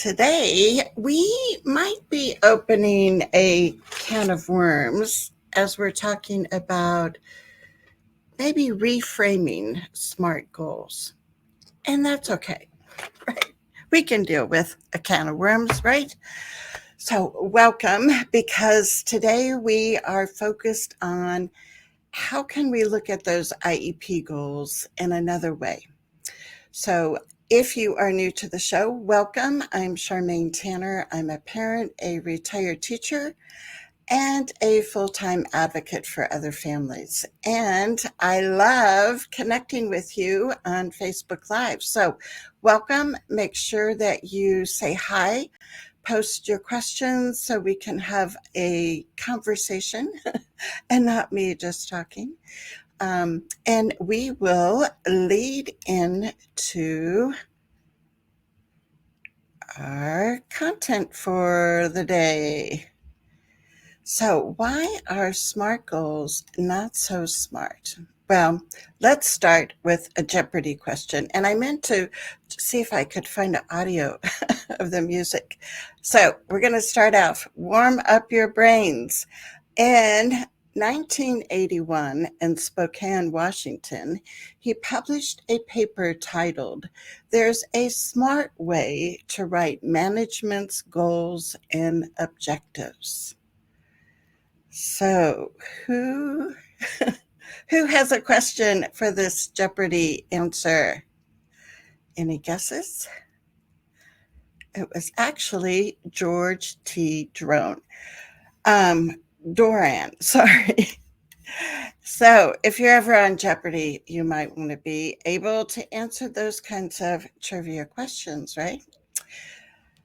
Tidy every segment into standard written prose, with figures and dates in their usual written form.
Today, we might be opening a can of worms as we're talking about maybe reframing SMART goals. And that's okay, right? We can deal with a can of worms, right? So, welcome, because today we are focused on how can we look at those IEP goals in another way. So, if you are new to the show, welcome. I'm Charmaine Tanner. I'm a parent, a retired teacher, and a full-time advocate for other families. And I love connecting with you on Facebook Live. So, welcome. Make sure that you say hi, post your questions so we can have a conversation and not me just talking. And we will lead into our content for the day. So, why are SMART goals not so smart? Well, let's start with a Jeopardy question. And I meant to see if I could find an audio of the music. So, we're going to start off. Warm up your brains. In 1981 in Spokane, Washington, he published a paper titled, "There's a Smart Way to Write Management's Goals and Objectives." So, who who has a question for this Jeopardy answer? Any guesses? It was actually George T. Doran, sorry. So, if you're ever on Jeopardy, you might want to be able to answer those kinds of trivia questions, right?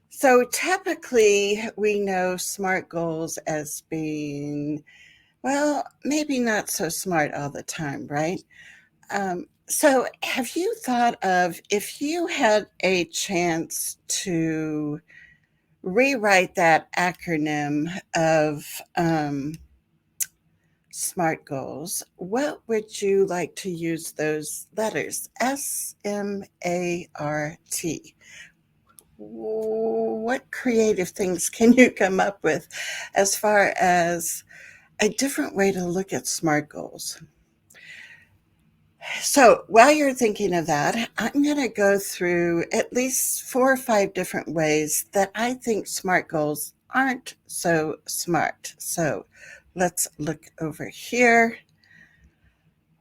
So, typically, we know SMART goals as being, well, maybe not so smart all the time, right? So, have you thought of if you had a chance to rewrite that acronym of SMART goals, what would you like to use those letters? SMART. What creative things can you come up with as far as a different way to look at SMART goals? So while you're thinking of that, I'm going to go through at least 4 or 5 different ways that I think SMART goals aren't so smart. So let's look over here.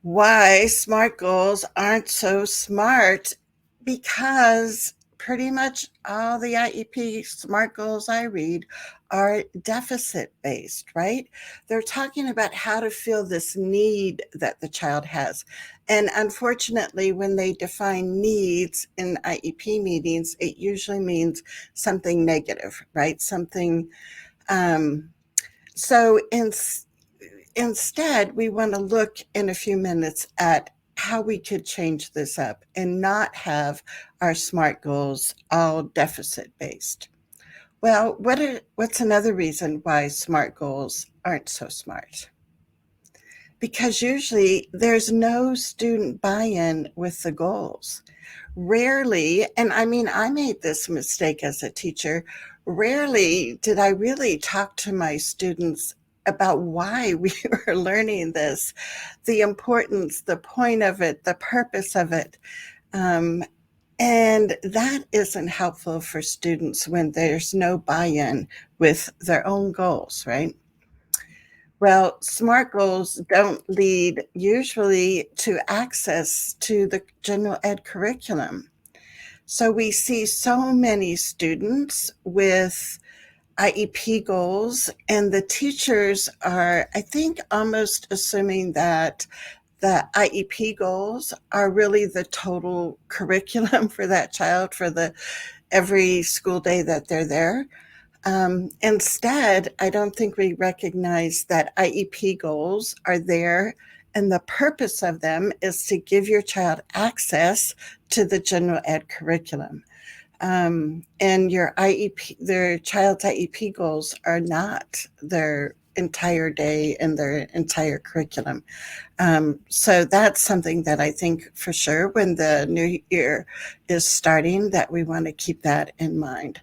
Why SMART goals aren't so smart? Because pretty much all the IEP SMART goals I read are deficit based, right? They're talking about how to fill this need that the child has. And unfortunately, when they define needs in IEP meetings, it usually means something negative, right? Something, so instead, we want to look in a few minutes at how we could change this up and not have our SMART goals all deficit based. Well, what's another reason why SMART goals aren't so smart? Because usually there's no student buy-in with the goals. Rarely, and I mean, I made this mistake as a teacher, rarely did I really talk to my students about why we were learning this, the importance, the point of it, the purpose of it. And that isn't helpful for students when there's no buy-in with their own goals, right? Well, SMART goals don't lead usually to access to the general ed curriculum. So we see so many students with IEP goals, and the teachers are, I think, almost assuming that the IEP goals are really the total curriculum for that child for the every school day that they're there. Instead, I don't think we recognize that IEP goals are there, and the purpose of them is to give your child access to the general ed curriculum. And their child's IEP goals are not their entire day and their entire curriculum. So that's something that I think for sure when the new year is starting that we want to keep that in mind.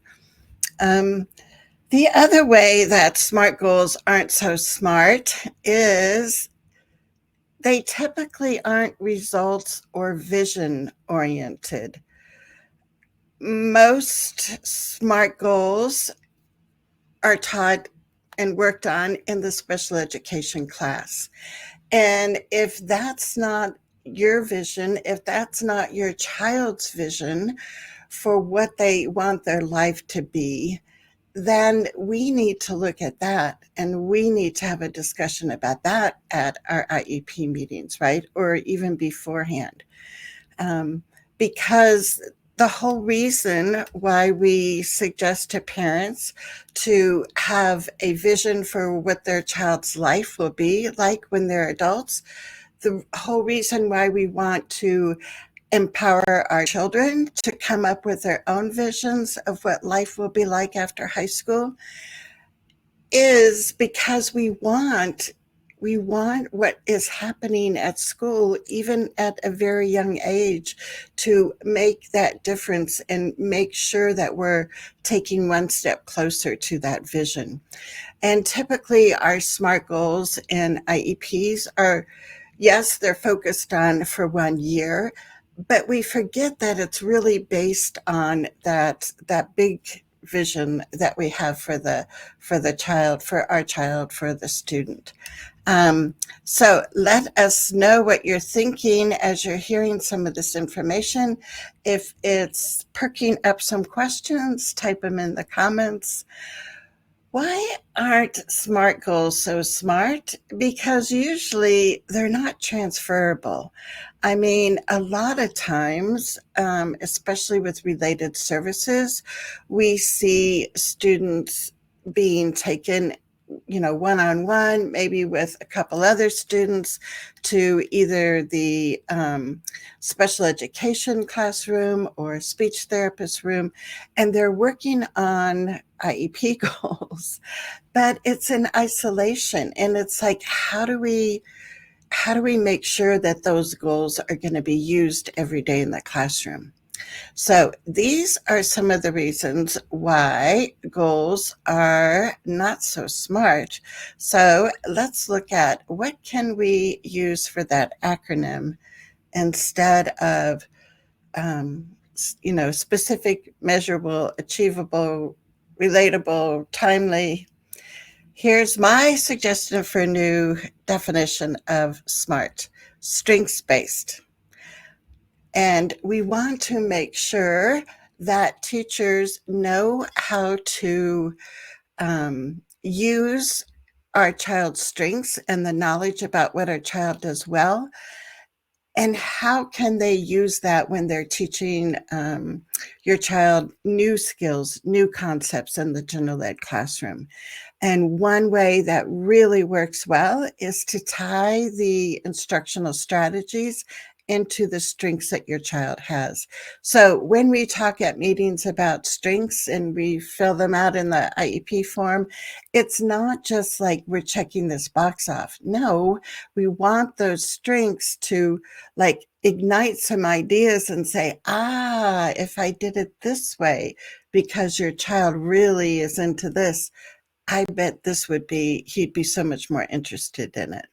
The other way that SMART goals aren't so smart is they typically aren't results or vision oriented. Most SMART goals are taught and worked on in the special education class. And if that's not your vision, if that's not your child's vision for what they want their life to be, then we need to look at that and we need to have a discussion about that at our IEP meetings, right? Or even beforehand. Um, because the whole reason why we suggest to parents to have a vision for what their child's life will be like when they're adults, the whole reason why we want to empower our children to come up with their own visions of what life will be like after high school is because we want what is happening at school, even at a very young age, to make that difference and make sure that we're taking one step closer to that vision. And typically our SMART goals and IEPs are, yes, they're focused on for 1 year, but we forget that it's really based on that big vision that we have for the child, for our child, for the student. So let us know what you're thinking as you're hearing some of this information. If it's perking up some questions, type them in the comments. Why aren't SMART goals so smart? Because usually they're not transferable. I mean, a lot of times, especially with related services, we see students being taken, one-on-one, maybe with a couple other students, to either the special education classroom or speech therapist room, and they're working on IEP goals, but it's in isolation. And it's like, how do we make sure that those goals are going to be used every day in the classroom? So these are some of the reasons why goals are not so smart. So let's look at what can we use for that acronym instead of specific, measurable, achievable, relatable, timely. Here's my suggestion for a new definition of SMART: strengths-based. And we want to make sure that teachers know how to use our child's strengths and the knowledge about what our child does well. And how can they use that when they're teaching your child new skills, new concepts in the general ed classroom? And one way that really works well is to tie the instructional strategies into the strengths that your child has. So when we talk at meetings about strengths and we fill them out in the IEP form, it's not just like we're checking this box off. No, we want those strengths to like ignite some ideas and say, if I did it this way, because your child really is into this, I bet he'd be so much more interested in it.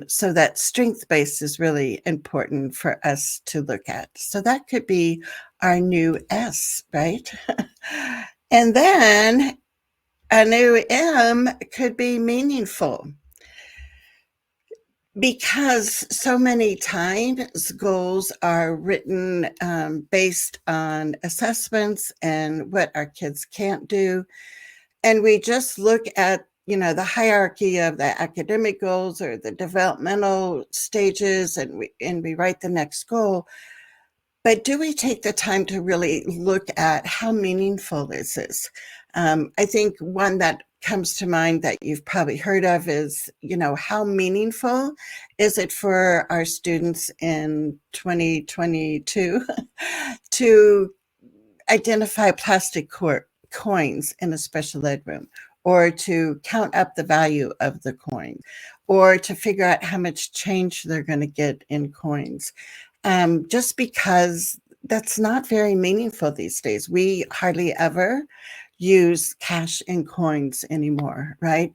So that strength base is really important for us to look at. So that could be our new S, right? And then a new M could be meaningful. Because so many times goals are written based on assessments and what our kids can't do. And we just look at, the hierarchy of the academic goals or the developmental stages, and we write the next goal. But do we take the time to really look at how meaningful is this? I think one that comes to mind that you've probably heard of is, how meaningful is it for our students in 2022 to identify plastic coins in a special ed room, or to count up the value of the coin, or to figure out how much change they're going to get in coins. Just because that's not very meaningful these days. We hardly ever use cash and coins anymore, right?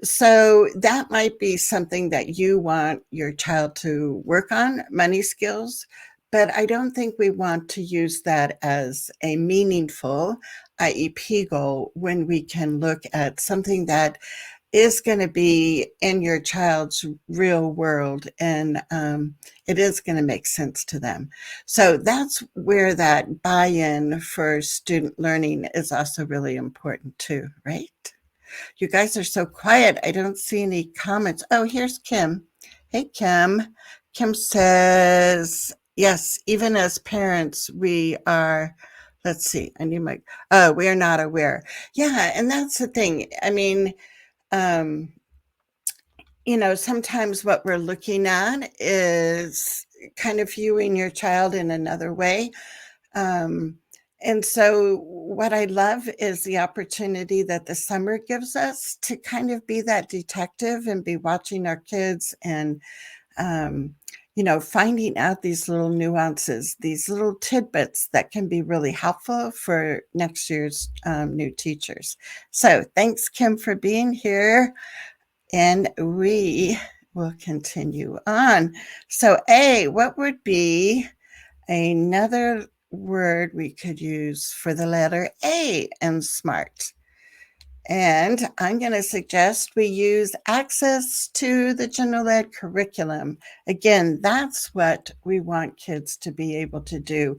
So that might be something that you want your child to work on, money skills, but I don't think we want to use that as a meaningful IEP goal when we can look at something that is going to be in your child's real world, and it is going to make sense to them. So that's where that buy-in for student learning is also really important too, right? You guys are so quiet. I don't see any comments. Oh, here's Kim. Hey, Kim. Kim says, yes, even as parents, we are, let's see, I need my, oh, we are not aware. Yeah, and that's the thing. I mean, um, sometimes what we're looking at is kind of viewing your child in another way. Um, and so, what I love is the opportunity that the summer gives us to kind of be that detective and be watching our kids and, um, finding out these little nuances, these little tidbits that can be really helpful for next year's new teachers. So, thanks, Kim, for being here. And we will continue on. So, A, what would be another word we could use for the letter A in SMART? And I'm going to suggest we use access to the general ed curriculum. Again, that's what we want kids to be able to do,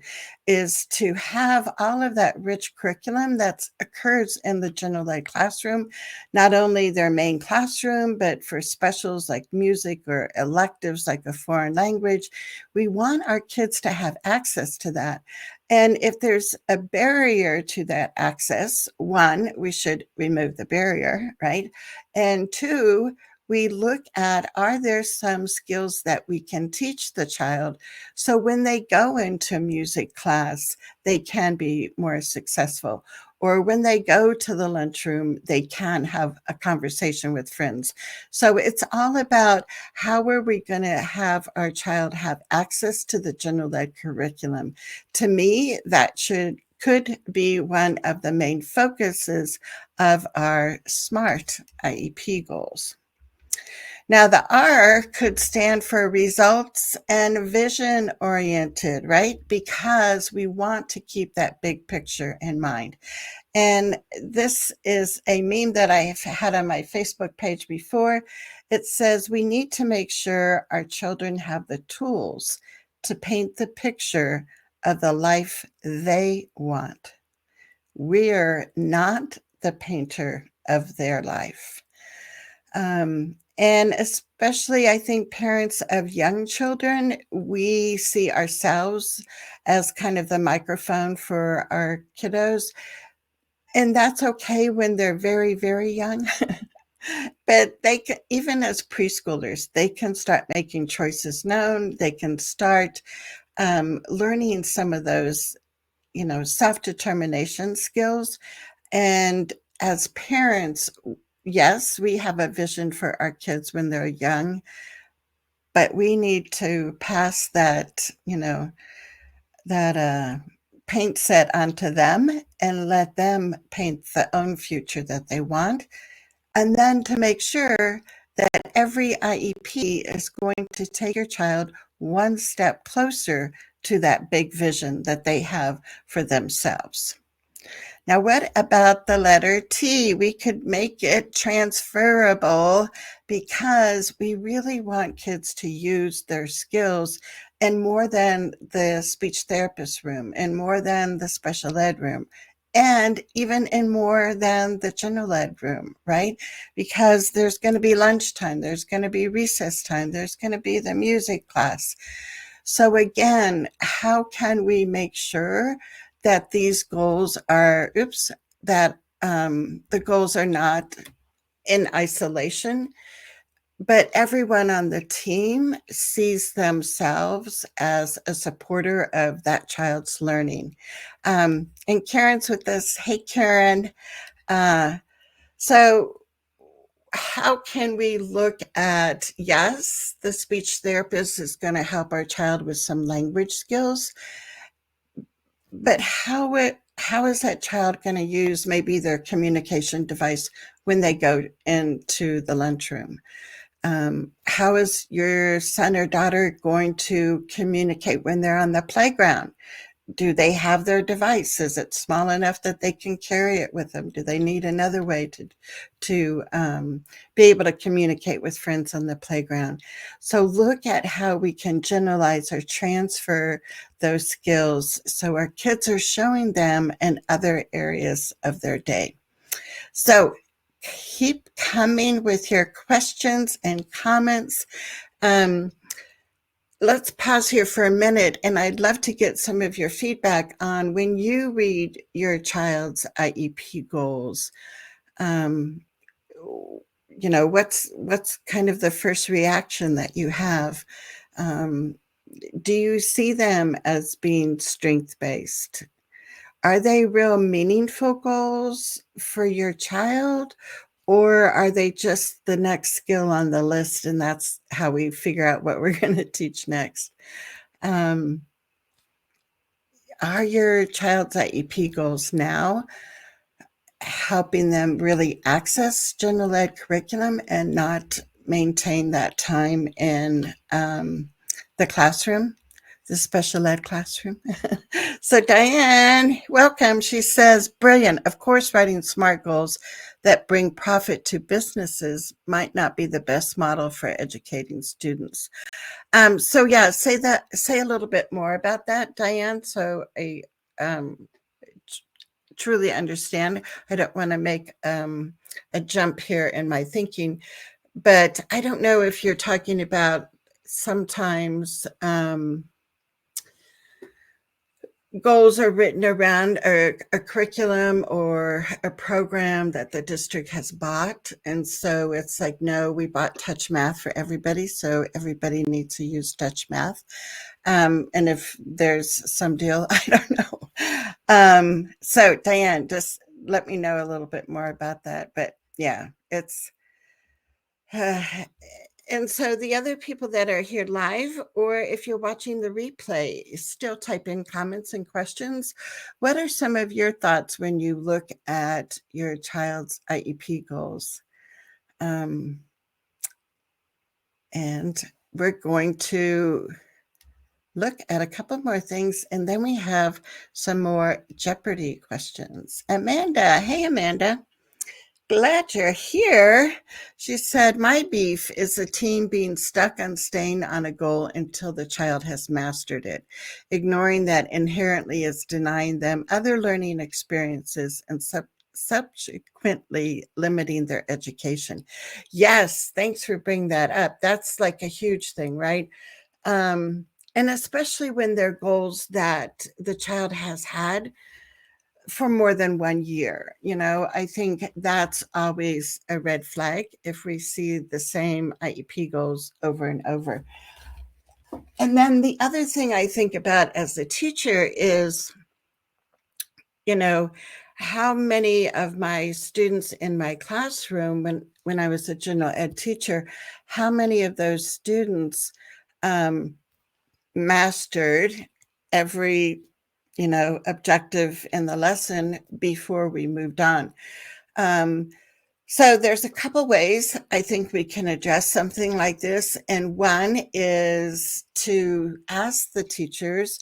is to have all of that rich curriculum that occurs in the general ed classroom, not only their main classroom, but for specials like music or electives like a foreign language. We want our kids to have access to that. And if there's a barrier to that access, one, we should remove the barrier, right? And two, we look at, are there some skills that we can teach the child so when they go into music class, they can be more successful? Or when they go to the lunchroom, they can have a conversation with friends. So it's all about how are we going to have our child have access to the general ed curriculum. To me, that could be one of the main focuses of our SMART IEP goals. Now, the R could stand for results and vision oriented, right? Because we want to keep that big picture in mind. And this is a meme that I have had on my Facebook page before. It says, we need to make sure our children have the tools to paint the picture of the life they want. We're not the painter of their life. And especially, I think parents of young children, we see ourselves as kind of the microphone for our kiddos. And that's okay when they're very, very young. But they can, even as preschoolers, they can start making choices known. They can start learning some of those, self-determination skills. And as parents, yes, we have a vision for our kids when they're young, but we need to pass that, that paint set onto them and let them paint the own future that they want. And then to make sure that every IEP is going to take your child one step closer to that big vision that they have for themselves. Now, what about the letter T? We could make it transferable because we really want kids to use their skills in more than the speech therapist room, and more than the special ed room, and even in more than the general ed room, right? Because there's going to be lunchtime, there's going to be recess time, there's going to be the music class. So again, how can we make sure that these goals are, that the goals are not in isolation, but everyone on the team sees themselves as a supporter of that child's learning. And Karen's with us. Hey, Karen. So how can we look at, yes, the speech therapist is going to help our child with some language skills, but how how is that child going to use maybe their communication device when they go into the lunchroom? How is your son or daughter going to communicate when they're on the playground? Do they have their device? Is it small enough that they can carry it with them? Do they need another way to be able to communicate with friends on the playground? So look at how we can generalize or transfer those skills so our kids are showing them in other areas of their day. So keep coming with your questions and comments. Um, let's pause here for a minute, and I'd love to get some of your feedback on when you read your child's IEP goals. Um, what's kind of the first reaction that you have? Um, do you see them as being strength based? Are they real meaningful goals for your child? Or are they just the next skill on the list, and that's how we figure out what we're going to teach next? Um, are your child's IEP goals now helping them really access general ed curriculum and not maintain that time in the classroom, the special ed classroom? So Diane, welcome. She says, brilliant. Of course, writing SMART goals that bring profit to businesses might not be the best model for educating students. So yeah, say a little bit more about that, Diane. So I truly understand. I don't want to make a jump here in my thinking, but I don't know if you're talking about sometimes goals are written around a curriculum or a program that the district has bought. And so it's like, no, we bought Touch Math for everybody, so everybody needs to use Touch Math. And if there's some deal, I don't know. So Diane, just let me know a little bit more about that. But yeah, it's and so the other people that are here live, or if you're watching the replay, still type in comments and questions. What are some of your thoughts when you look at your child's IEP goals? And we're going to look at a couple more things, and then we have some more Jeopardy questions. Amanda, hey Amanda. Glad you're here. She said, my beef is the team being stuck on staying on a goal until the child has mastered it. Ignoring that inherently is denying them other learning experiences and subsequently limiting their education. Yes, thanks for bringing that up. That's like a huge thing, right? And especially when they're goals that the child has had for more than 1 year. I think that's always a red flag if we see the same IEP goals over and over. And then the other thing I think about as a teacher is, how many of my students in my classroom, when I was a general ed teacher, how many of those students mastered every objective in the lesson before we moved on. So there's a couple ways I think we can address something like this. And one is to ask the teachers,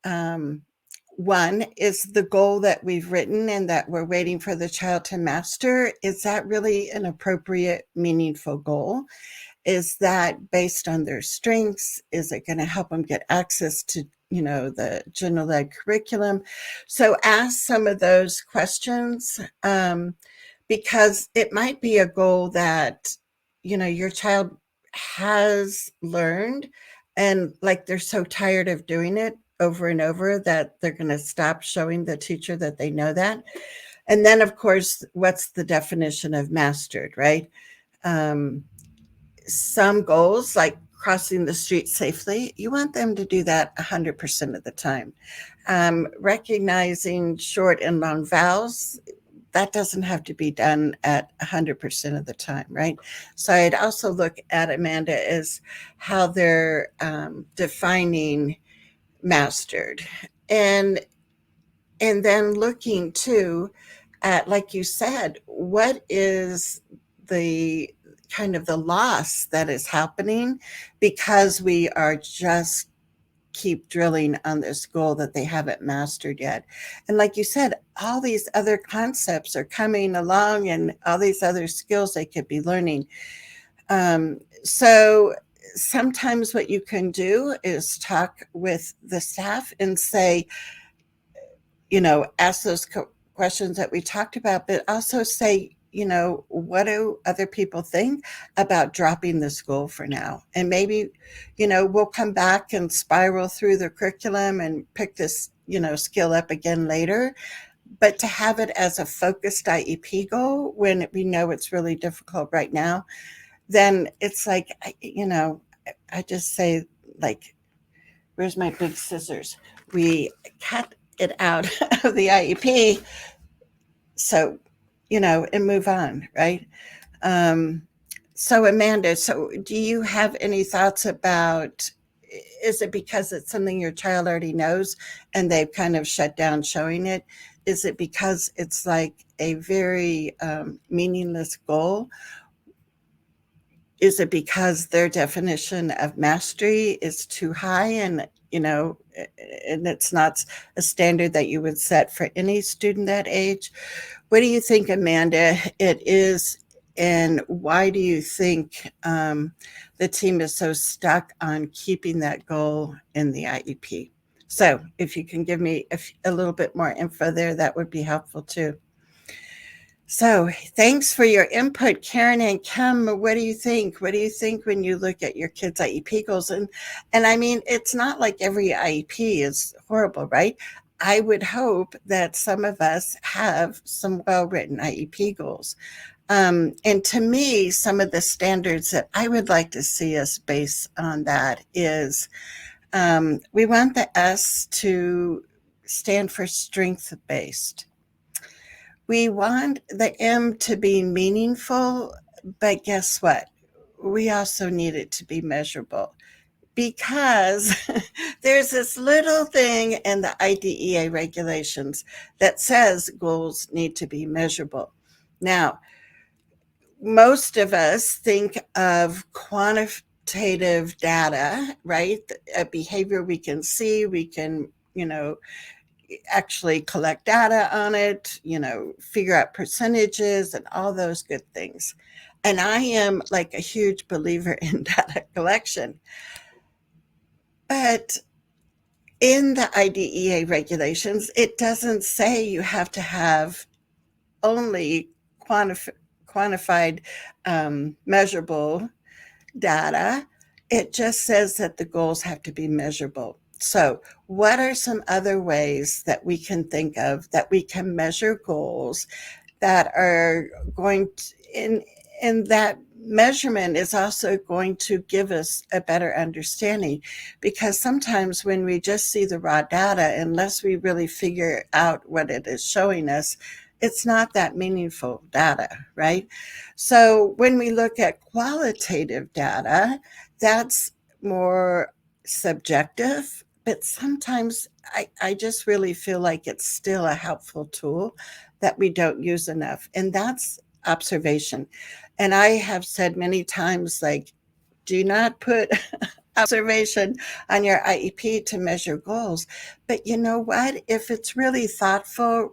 one, is the goal that we've written and that we're waiting for the child to master, is that really an appropriate, meaningful goal? Is that based on their strengths? Is it going to help them get access to the general ed curriculum? So ask some of those questions, because it might be a goal that your child has learned, and like they're so tired of doing it over and over that they're going to stop showing the teacher that they know that. And then of course, what's the definition of mastered, right? Some goals, like crossing the street safely, you want them to do that 100% of the time. Recognizing short and long vowels, that doesn't have to be done at 100% of the time, right? So I'd also look at, Amanda, as how they're defining mastered. And And then looking too at, like you said, what is the kind of the loss that is happening because we are just keep drilling on this goal that they haven't mastered yet. And like you said, all these other concepts are coming along and all these other skills they could be learning. So sometimes what you can do is talk with the staff and say, ask those questions that we talked about, but also say, what do other people think about dropping this goal for now? And maybe, we'll come back and spiral through the curriculum and pick this, skill up again later. But to have it as a focused IEP goal when we know it's really difficult right now, then it's like, I just say, like, where's my big scissors? We cut it out of the IEP, so and move on, right? Um, so Amanda, so do you have any thoughts about, is it because it's something your child already knows and they've kind of shut down showing it? Is it because it's like a very meaningless goal? Is it because their definition of mastery is too high and and it's not a standard that you would set for any student that age? What do you think, Amanda, it is, and why do you think the team is so stuck on keeping that goal in the IEP? So if you can give me a little bit more info there, that would be helpful too. So thanks for your input, Karen and Kim. What do you think? What do you think when you look at your kids' IEP goals? And I mean, it's not like every IEP is horrible, right? I would hope that some of us have some well-written IEP goals. And to me, some of the standards that I would like to see us base on that is we want the S to stand for strength-based. We want the M to be meaningful, but guess what? We also need it to be measurable because there's this little thing in the IDEA regulations that says goals need to be measurable. Now, most of us think of quantitative data, right? A behavior we can see, we can, actually collect data on it, figure out percentages and all those good things. And I am like a huge believer in data collection. But in the IDEA regulations, it doesn't say you have to have only quantified, measurable data. It just says that the goals have to be measurable. So, what are some other ways that we can think of that we can measure goals that are going to, in that measurement is also going to give us a better understanding, because sometimes when we just see the raw data, unless we really figure out what it is showing us, it's not that meaningful data, right? So when we look at qualitative data, that's more subjective, but sometimes I just really feel like it's still a helpful tool that we don't use enough, and that's observation. And I have said many times, like, do not put observation on your IEP to measure goals. But you know what? If it's really thoughtful,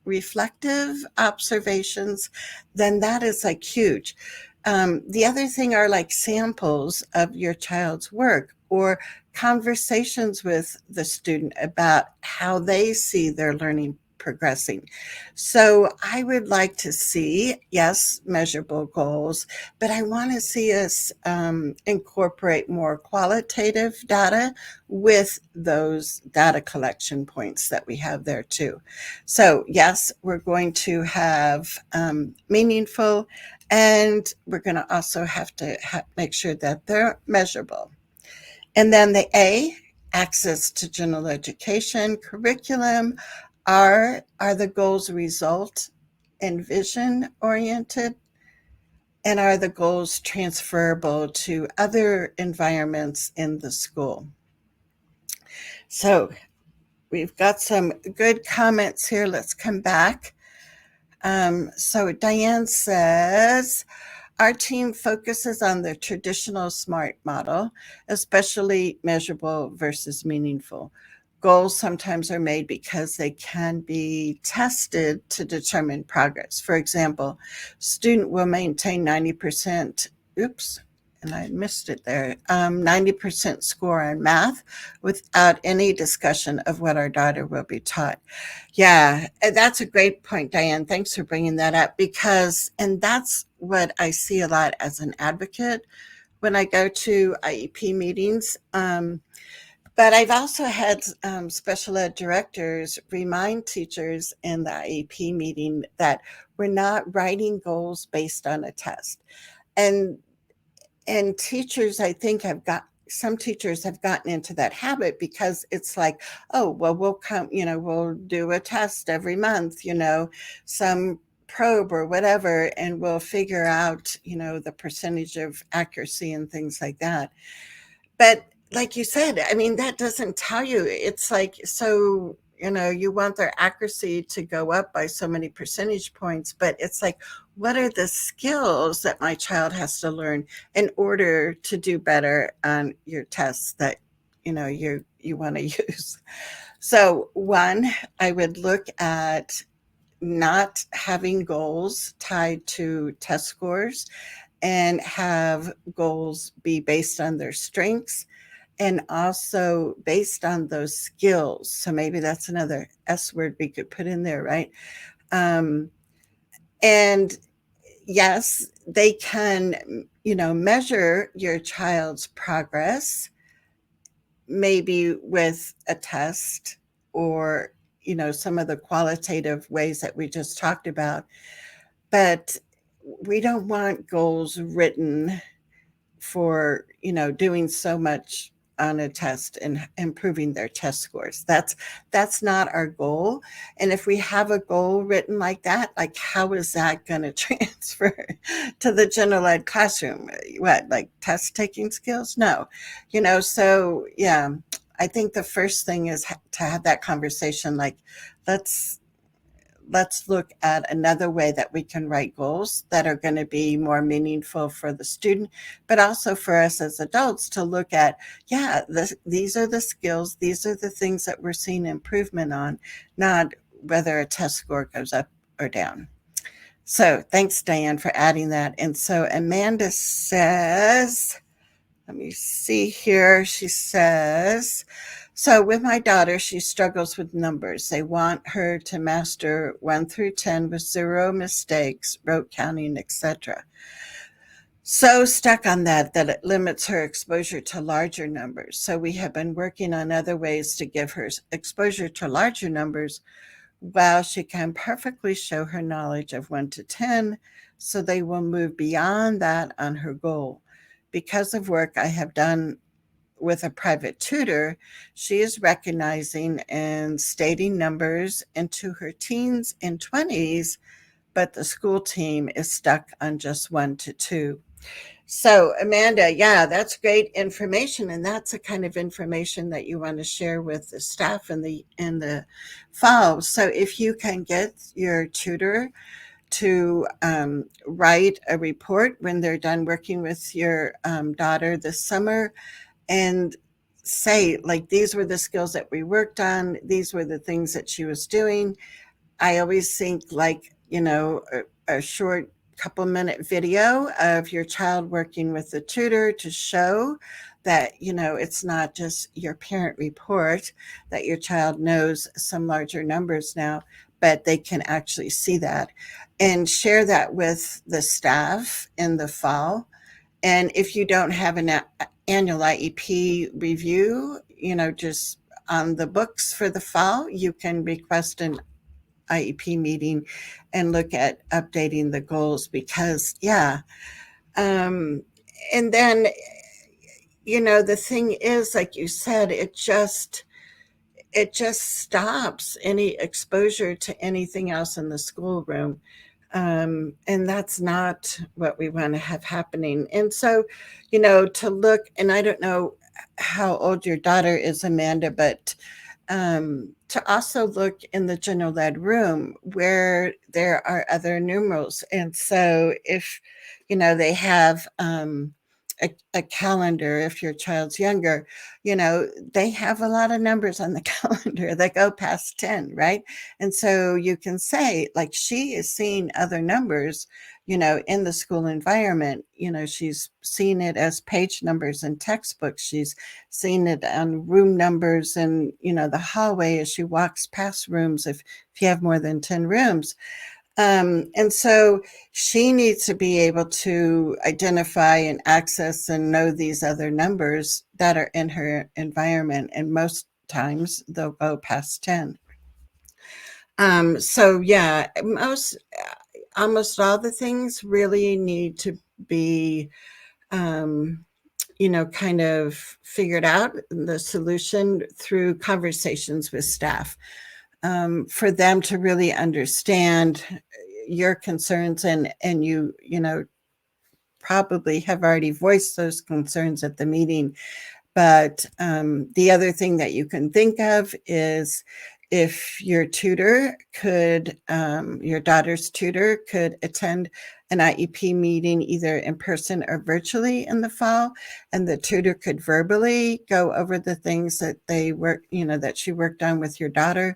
reflective observations, then that is like huge. The other thing are like samples of your child's work or conversations with the student about how they see their learning progressing. So I would like to see, yes, measurable goals, but I want to see us incorporate more qualitative data with those data collection points that we have there too. So yes, we're going to have meaningful, and we're going to also have to make sure that they're measurable. And then the A, access to general education curriculum. Are the goals result and vision oriented? And are the goals transferable to other environments in the school? So we've got some good comments here. Let's come back. So Diane says, our team focuses on the traditional SMART model, especially measurable versus meaningful. Goals sometimes are made because they can be tested to determine progress. For example, student will maintain 90%, oops, and I missed it there, 90% score on math without any discussion of what our daughter will be taught. Yeah, that's a great point, Diane. Thanks for bringing that up because, and that's what I see a lot as an advocate when I go to IEP meetings. But I've also had special ed directors remind teachers in the IEP meeting that we're not writing goals based on a test. And and teachers, I think, have got some teachers have gotten into that habit because it's like, oh, well, we'll come, we'll do a test every month, some probe or whatever, and we'll figure out, the percentage of accuracy and things like that. But like you said, I mean, that doesn't tell you. It's like, so, you want their accuracy to go up by so many percentage points, but it's like, what are the skills that my child has to learn in order to do better on your tests that, you want to use? So, one, I would look at not having goals tied to test scores and have goals be based on their strengths and also based on those skills. So maybe that's another S word we could put in there, right? Um, and yes, they can, measure your child's progress, maybe with a test or, some of the qualitative ways that we just talked about. But we don't want goals written for doing so much on a test and improving their test scores. That's not our goal. And if we have a goal written like that, like how is that going to transfer to the general ed classroom? What, like test taking skills? No. So yeah, I think the first thing is to have that conversation, like let's let's look at another way that we can write goals that are going to be more meaningful for the student, but also for us as adults to look at, yeah, these are the skills, these are the things that we're seeing improvement on, not whether a test score goes up or down. So thanks, Diane, for adding that. And so Amanda says, let me see here. She says, so with my daughter, she struggles with numbers. They want her to master 1 through 10 with zero mistakes, rote counting, etc. So stuck on that it limits her exposure to larger numbers. So we have been working on other ways to give her exposure to larger numbers while she can perfectly show her knowledge of 1 to 10, so they will move beyond that on her goal. Because of work I have done with a private tutor, she is recognizing and stating numbers into her teens and 20s, but the school team is stuck on just 1 to 2. So, Amanda, yeah, that's great information, and that's the kind of information that you want to share with the staff in the fall. So, if you can get your tutor to write a report when they're done working with your daughter this summer, and say, like, these were the skills that we worked on, these were the things that she was doing. I always think, like, a short couple minute video of your child working with the tutor to show that, it's not just your parent report, that your child knows some larger numbers now, but they can actually see that and share that with the staff in the fall. And if you don't have an annual IEP review, just on the books for the fall, you can request an IEP meeting and look at updating the goals because, yeah. And then, the thing is, like you said, it just stops any exposure to anything else in the schoolroom. And that's not what we want to have happening. And so, to look, and I don't know how old your daughter is, Amanda, but to also look in the general ed room where there are other numerals. And so if, they have a calendar, if your child's younger, they have a lot of numbers on the calendar that go past 10, right? And so you can say, like, she is seeing other numbers, in the school environment. She's seen it as page numbers in textbooks. She's seen it on room numbers and, the hallway as she walks past rooms if you have more than 10 rooms. And so she needs to be able to identify and access and know these other numbers that are in her environment. And most times they'll go past 10. So yeah, almost all the things really need to be, kind of figured out, the solution through conversations with staff, for them to really understand your concerns, and you probably have already voiced those concerns at the meeting. But the other thing that you can think of is if your your daughter's tutor could attend an IEP meeting either in person or virtually in the fall, and the tutor could verbally go over the things that that she worked on with your daughter.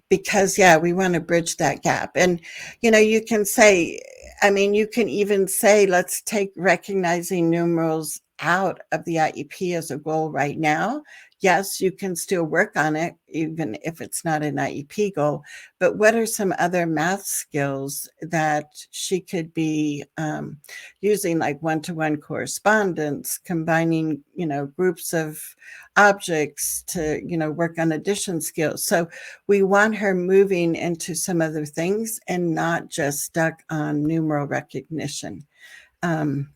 Because yeah, we want to bridge that gap. And you can say, you can even say, let's take recognizing numerals out of the IEP as a goal right now. Yes, you can still work on it even if it's not an IEP goal, but what are some other math skills that she could be using, like one-to-one correspondence, combining groups of objects to work on addition skills. So we want her moving into some other things and not just stuck on numeral recognition. Um,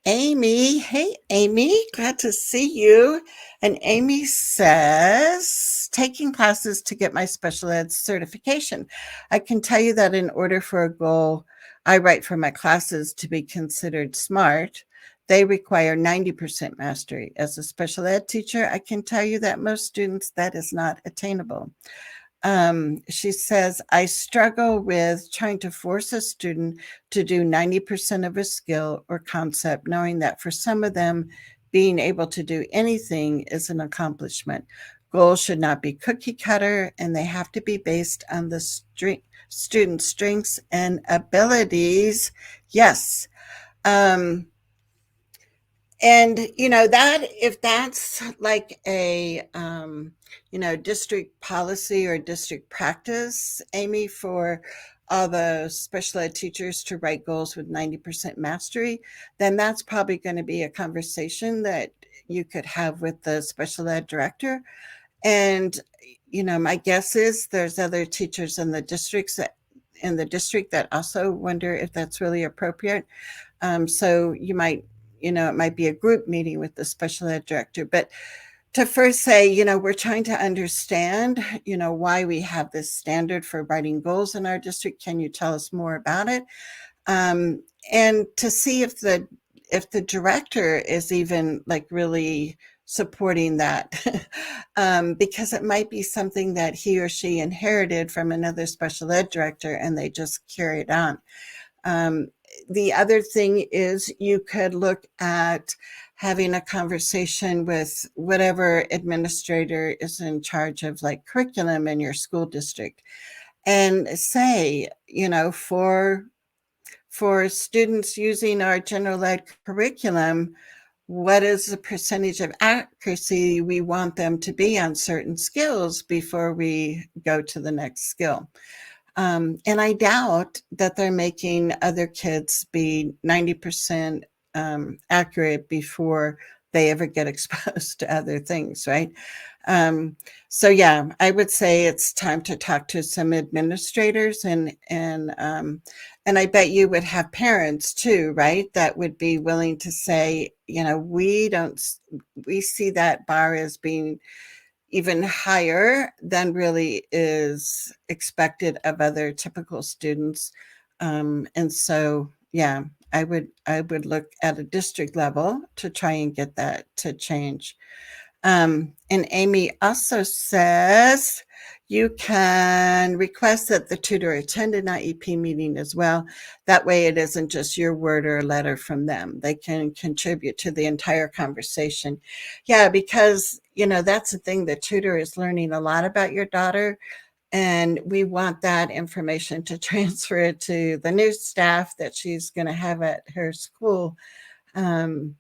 Amy, hey, Amy, glad to see you. And Amy says, taking classes to get my special ed certification. I can tell you that in order for a goal I write for my classes to be considered SMART, they require 90% mastery. As a special ed teacher, I can tell you that most students, that is not attainable. She says, I struggle with trying to force a student to do 90% of a skill or concept, knowing that for some of them, being able to do anything is an accomplishment. Goals should not be cookie cutter, and they have to be based on the student's strengths and abilities. Yes. And that, if that's like a district policy or district practice, Amy, for all the special ed teachers to write goals with 90% mastery, then that's probably going to be a conversation that you could have with the special ed director. And my guess is there's other teachers in the district that also wonder if that's really appropriate. So you might, it might be a group meeting with the special ed director. But to first say, we're trying to understand, why we have this standard for writing goals in our district. Can you tell us more about it? And to see if the director is even like really supporting that, because it might be something that he or she inherited from another special ed director and they just carry it on. The other thing is you could look at having a conversation with whatever administrator is in charge of like curriculum in your school district, and say, for students using our general ed curriculum, what is the percentage of accuracy we want them to be on certain skills before we go to the next skill? And I doubt that they're making other kids be 90% accurate before they ever get exposed to other things, right? So yeah, I would say it's time to talk to some administrators, and I bet you would have parents too, right? That would be willing to say, we see that bar as being even higher than really is expected of other typical students. And so, yeah, I would look at a district level to try and get that to change. And Amy also says you can request that the tutor attend an IEP meeting as well. That way it isn't just your word or a letter from them. They can contribute to the entire conversation. Yeah, because, that's the thing. The tutor is learning a lot about your daughter, and we want that information to transfer it to the new staff that she's going to have at her school. Um,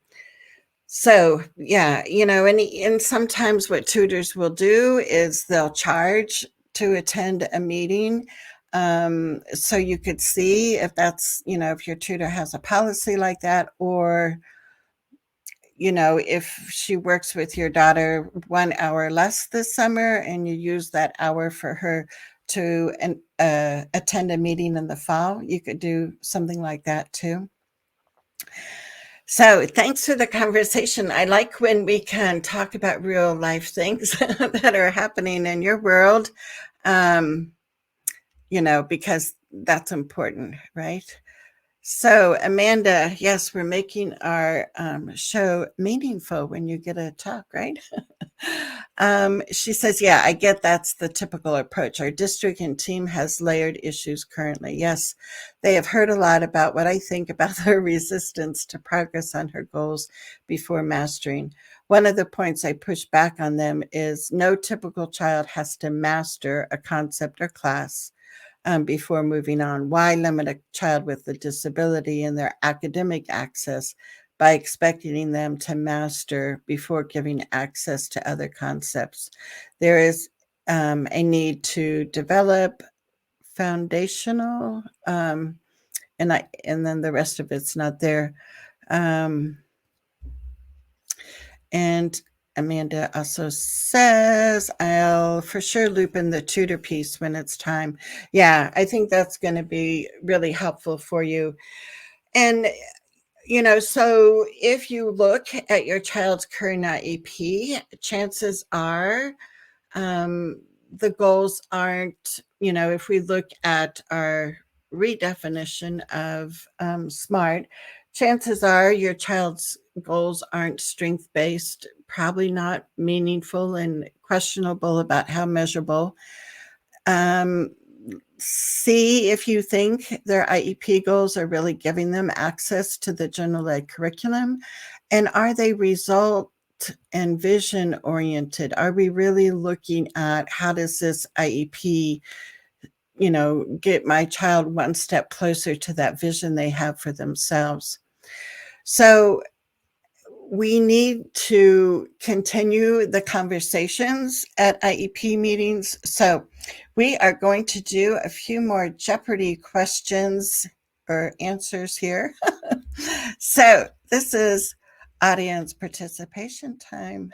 so yeah, and sometimes what tutors will do is they'll charge to attend a meeting. So you could see if that's, if your tutor has a policy like that, or, if she works with your daughter 1 hour less this summer and you use that hour for her to attend a meeting in the fall, you could do something like that too. So thanks for the conversation. I like when we can talk about real life things that are happening in your world, um, because that's important, right? So, Amanda, yes, we're making our show meaningful when you get to talk, right? She says, yeah, I get that's the typical approach. Our district and team has layered issues currently. Yes, they have heard a lot about what I think about their resistance to progress on her goals before mastering. One of the points I push back on them is no typical child has to master a concept or class before moving on. Why limit a child with a disability in their academic access by expecting them to master before giving access to other concepts? There is a need to develop foundational, and then the rest of it's not there. Um, and Amanda also says, I'll for sure loop in the tutor piece when it's time. Yeah, I think that's going to be really helpful for you. And, so if you look at your child's current IEP, chances are the goals aren't, if we look at our redefinition of SMART, chances are your child's goals aren't strength based, probably not meaningful, and questionable about how measurable. Um, See if you think their IEP goals are really giving them access to the general ed curriculum, and are they result and vision oriented? Are we really looking at how does this IEP, get my child one step closer to that vision they have for themselves? So we need to continue the conversations at IEP meetings. So we are going to do a few more Jeopardy questions or answers here. So this is audience participation time.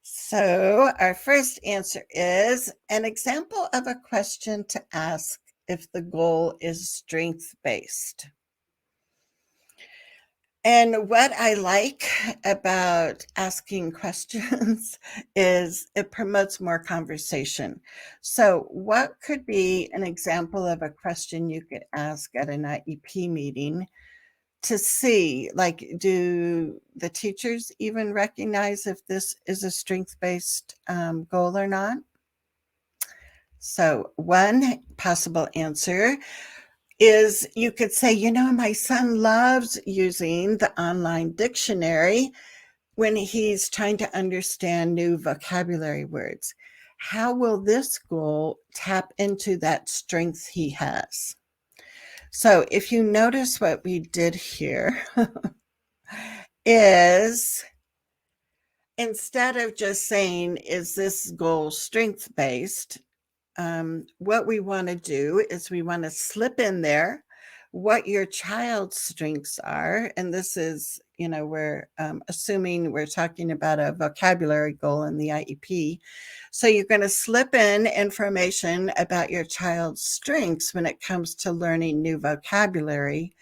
So our first answer is an example of a question to ask if the goal is strength based. And what I like about asking questions is it promotes more conversation. So, what could be an example of a question you could ask at an IEP meeting to see, like, do the teachers even recognize if this is a strength based goal or not? So, one possible answer is you could say, my son loves using the online dictionary when he's trying to understand new vocabulary words. How will this goal tap into that strength he has? So if you notice what we did here is instead of just saying, is this goal strength based? What we want to do is we want to slip in there what your child's strengths are. And this is, we're assuming we're talking about a vocabulary goal in the IEP. So you're going to slip in information about your child's strengths when it comes to learning new vocabulary.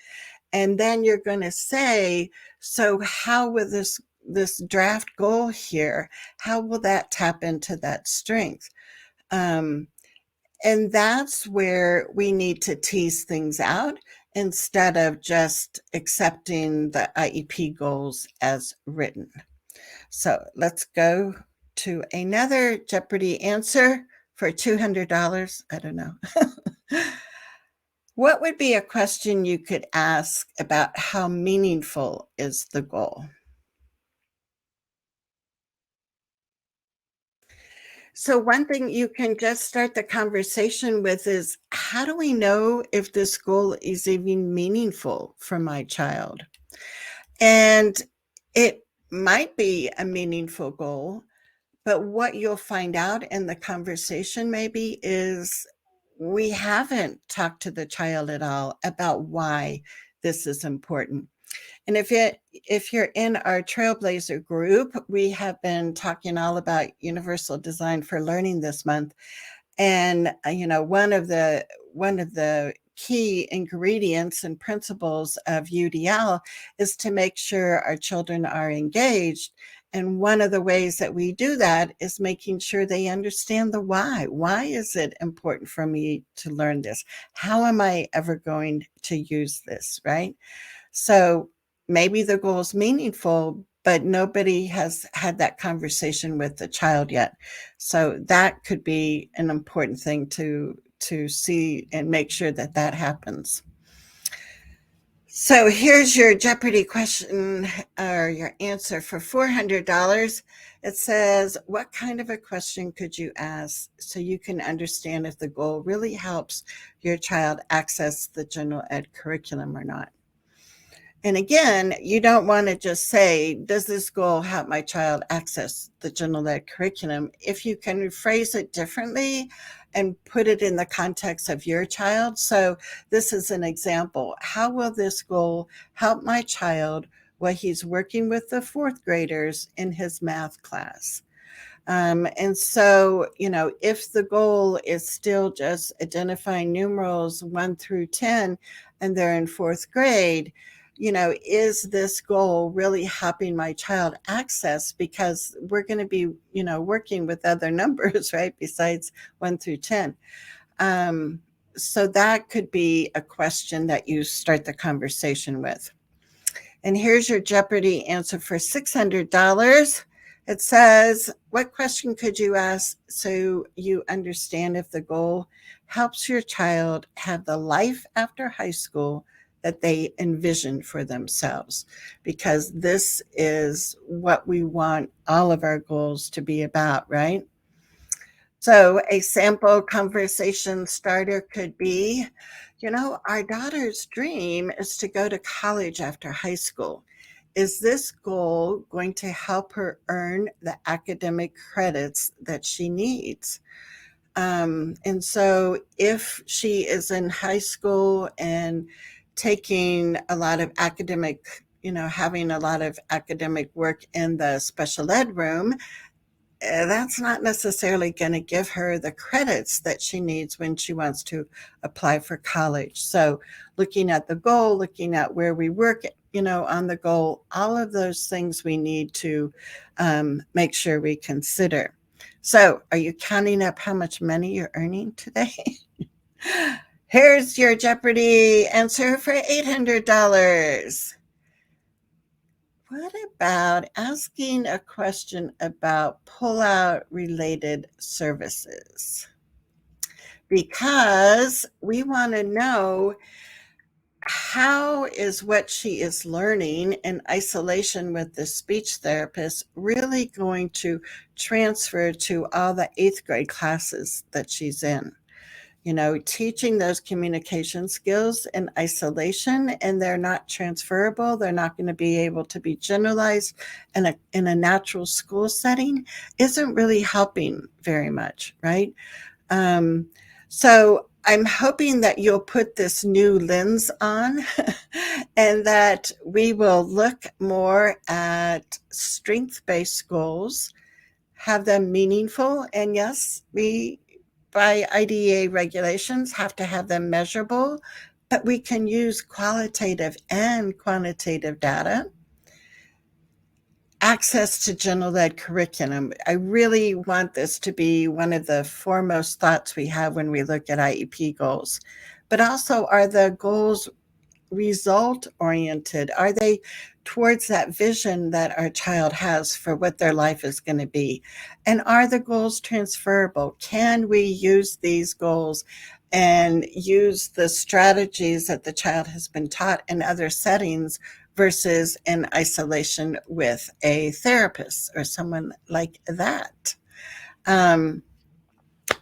And then you're going to say, so how will this draft goal here, how will that tap into that strength? And that's where we need to tease things out instead of just accepting the IEP goals as written. So let's go to another Jeopardy answer for $200. I don't know. What would be a question you could ask about how meaningful is the goal? So, one thing you can just start the conversation with is, how do we know if this goal is even meaningful for my child? And it might be a meaningful goal, but what you'll find out in the conversation maybe is we haven't talked to the child at all about why this is important. And if you're in our Trailblazer group, we have been talking all about universal design for learning this month. And one of the key ingredients and principles of UDL is to make sure our children are engaged. And one of the ways that we do that is making sure they understand the why. Why is it important for me to learn this? How am I ever going to use this, right? So maybe the goal is meaningful, but nobody has had that conversation with the child yet. So that could be an important thing to see and make sure that that happens. So here's your Jeopardy question or your answer for $400. It says, what kind of a question could you ask so you can understand if the goal really helps your child access the general ed curriculum or not? And again, you don't want to just say, does this goal help my child access the general ed curriculum? If you can phrase it differently and put it in the context of your child. So this is an example. How will this goal help my child while he's working with the fourth graders in his math class? And so, if the goal is still just identifying numerals 1 through 10 and they're in fourth grade, is this goal really helping my child access? Because we're going to be, working with other numbers, right? Besides 1 through 10. So that could be a question that you start the conversation with. And here's your Jeopardy answer for $600. It says, what question could you ask so you understand if the goal helps your child have the life after high school that they envision for themselves? Because this is what we want all of our goals to be about, right? So a sample conversation starter could be, our daughter's dream is to go to college after high school. Is this goal going to help her earn the academic credits that she needs? And so if she is in high school and taking a lot of academic, having a lot of academic work in the special ed room, that's not necessarily going to give her the credits that she needs when she wants to apply for college. So looking at the goal, looking at where we work, on the goal, all of those things we need to make sure we consider. So are you counting up how much money you're earning today? Here's your Jeopardy answer for $800. What about asking a question about pullout related services? Because we want to know, how is what she is learning in isolation with the speech therapist really going to transfer to all the eighth grade classes that she's in? Teaching those communication skills in isolation, and they're not transferable. They're not going to be able to be generalized in a natural school setting, isn't really helping very much, right? So I'm hoping that you'll put this new lens on and that we will look more at strength-based goals, have them meaningful, and yes, we by IDEA regulations have to have them measurable, but we can use qualitative and quantitative data. Access to general ed curriculum. I really want this to be one of the foremost thoughts we have when we look at IEP goals. But also, are the goals result oriented? Are they towards that vision that our child has for what their life is going to be? And are the goals transferable? Can we use these goals and use the strategies that the child has been taught in other settings versus in isolation with a therapist or someone like that? Um,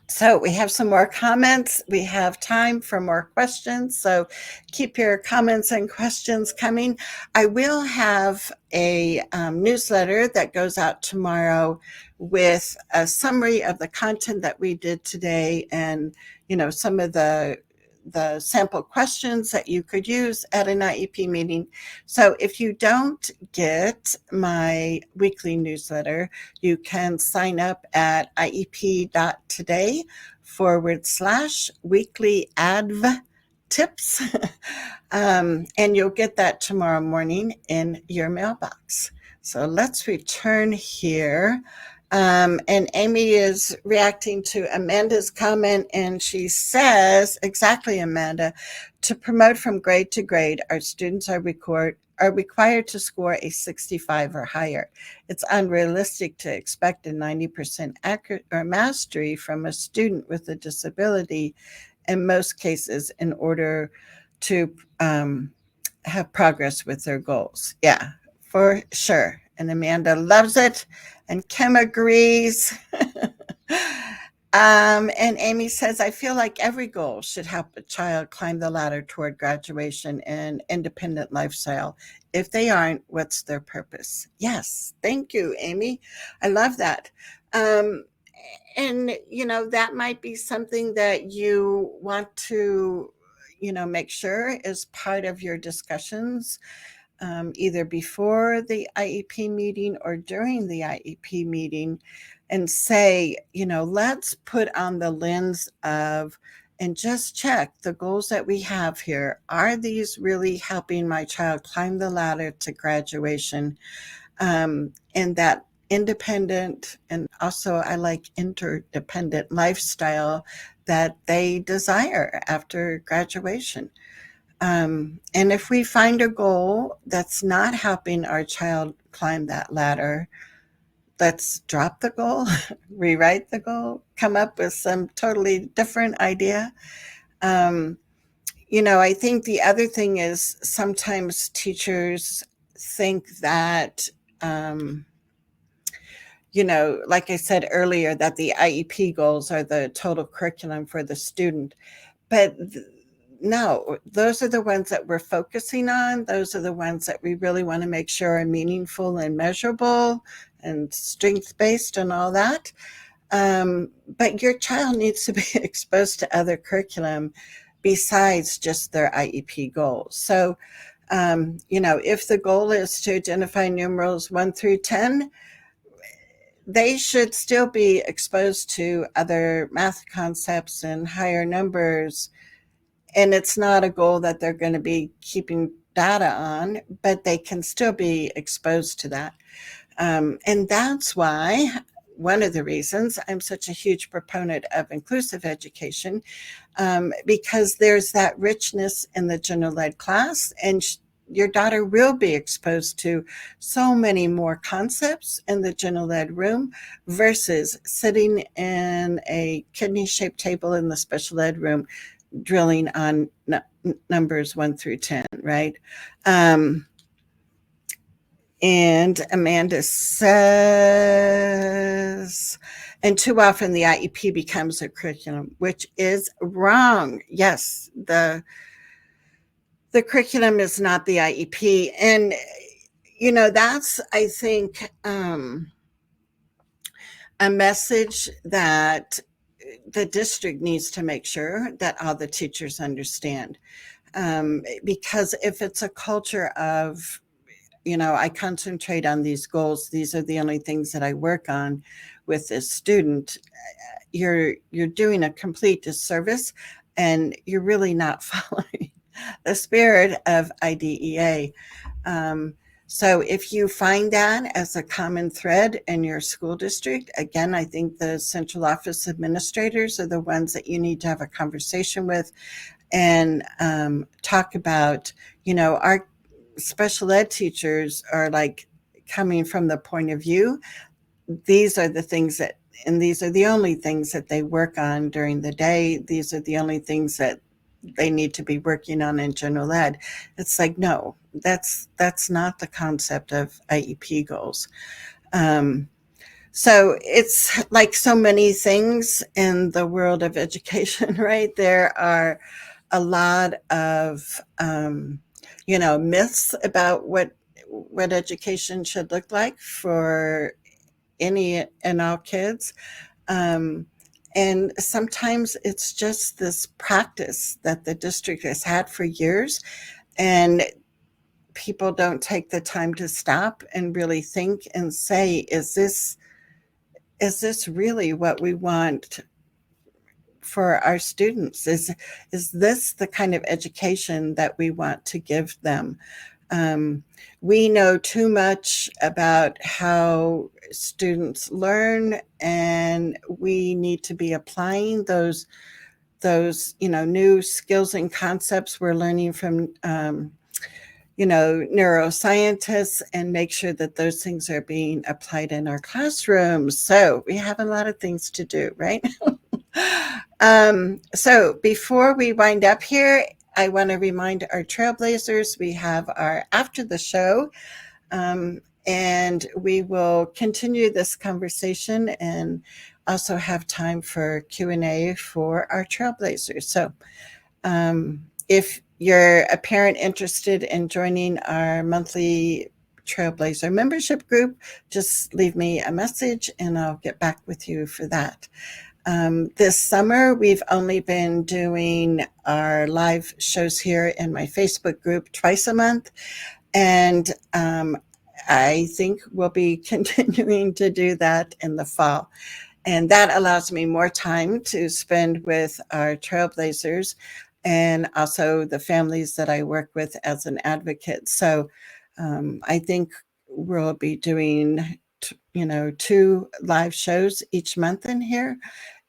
so we have some more comments. We have time for more questions. So keep your comments and questions coming. I will have a newsletter that goes out tomorrow with a summary of the content that we did today, and some of the sample questions that you could use at an IEP meeting. So if you don't get my weekly newsletter, you can sign up at iep.today /weekly adv tips. And you'll get that tomorrow morning in your mailbox. So let's return here. And Amy is reacting to Amanda's comment, and she says, exactly, Amanda, to promote from grade to grade, our students are required to score a 65 or higher. It's unrealistic to expect a 90% accurate or mastery from a student with a disability in most cases in order to have progress with their goals. Yeah, for sure. And Amanda loves it, and Kim agrees. And Amy says, I feel like every goal should help a child climb the ladder toward graduation and independent lifestyle. If they aren't, what's their purpose? Yes, thank you, Amy. I love that. And that might be something that you want to make sure is part of your discussions, either before the IEP meeting or during the IEP meeting, and say, let's put on the lens of and just check the goals that we have here. Are these really helping my child climb the ladder to graduation? And that independent, and also I like interdependent lifestyle that they desire after graduation. And if we find a goal that's not helping our child climb that ladder, let's drop the goal, rewrite the goal, come up with some totally different idea. I think the other thing is sometimes teachers think that, like I said earlier, that the IEP goals are the total curriculum for the student. But no, those are the ones that we're focusing on. Those are the ones that we really want to make sure are meaningful and measurable and strength-based and all that. But your child needs to be exposed to other curriculum besides just their IEP goals. So, if the goal is to identify numerals 1 through 10, they should still be exposed to other math concepts and higher numbers. And it's not a goal that they're going to be keeping data on, but they can still be exposed to that. And that's why one of the reasons I'm such a huge proponent of inclusive education, because there's that richness in the general ed class, and your daughter will be exposed to so many more concepts in the general ed room versus sitting in a kidney-shaped table in the special ed room drilling on numbers 1 through 10, right? And Amanda says, and too often the IEP becomes a curriculum, which is wrong. Yes, the curriculum is not the IEP. And, that's, I think, a message that the district needs to make sure that all the teachers understand. Because if it's a culture of, I concentrate on these goals, these are the only things that I work on with this student, you're doing a complete disservice, and you're really not following the spirit of IDEA. So if you find that as a common thread in your school district, again, I think the central office administrators are the ones that you need to have a conversation with and talk about, our special ed teachers are like coming from the point of view. These are the things that, and these are the only things that they work on during the day. These are the only things that they need to be working on in general ed. It's like, no, that's not the concept of IEP goals. So it's like so many things in the world of education, right? There are a lot of, myths about what education should look like for any and all kids. Um, and sometimes it's just this practice that the district has had for years, and people don't take the time to stop and really think and say, is this really what we want for our students? Is this the kind of education that we want to give them? We know too much about how students learn, and we need to be applying those new skills and concepts we're learning from neuroscientists, and make sure that those things are being applied in our classrooms. So we have a lot of things to do, right? So before we wind up here, I want to remind our trailblazers we have our after the show, and we will continue this conversation and also have time for Q&A for our trailblazers. So if you're a parent interested in joining our monthly Trailblazer membership group, just leave me a message and I'll get back with you for that. This summer, we've only been doing our live shows here in my Facebook group twice a month. And I think we'll be continuing to do that in the fall. And that allows me more time to spend with our trailblazers and also the families that I work with as an advocate. So I think we'll be doing, 2 live shows each month in here.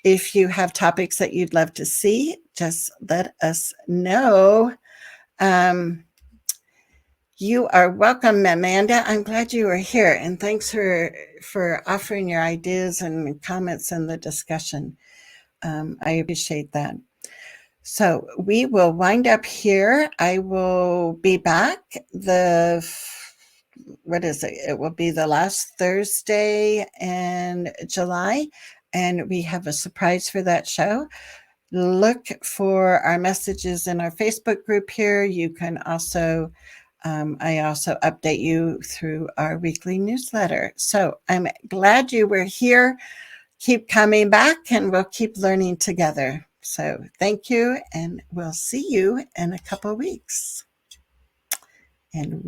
If you have topics that you'd love to see, just let us know. You are welcome, Amanda. I'm glad you are here, and thanks for offering your ideas and comments in the discussion. I appreciate that. So we will wind up here. I will be back what is it? It will be the last Thursday in July, and we have a surprise for that show. Look for our messages in our Facebook group here. You can also, I also update you through our weekly newsletter. So I'm glad you were here. Keep coming back and we'll keep learning together. So thank you, and we'll see you in a couple of weeks. And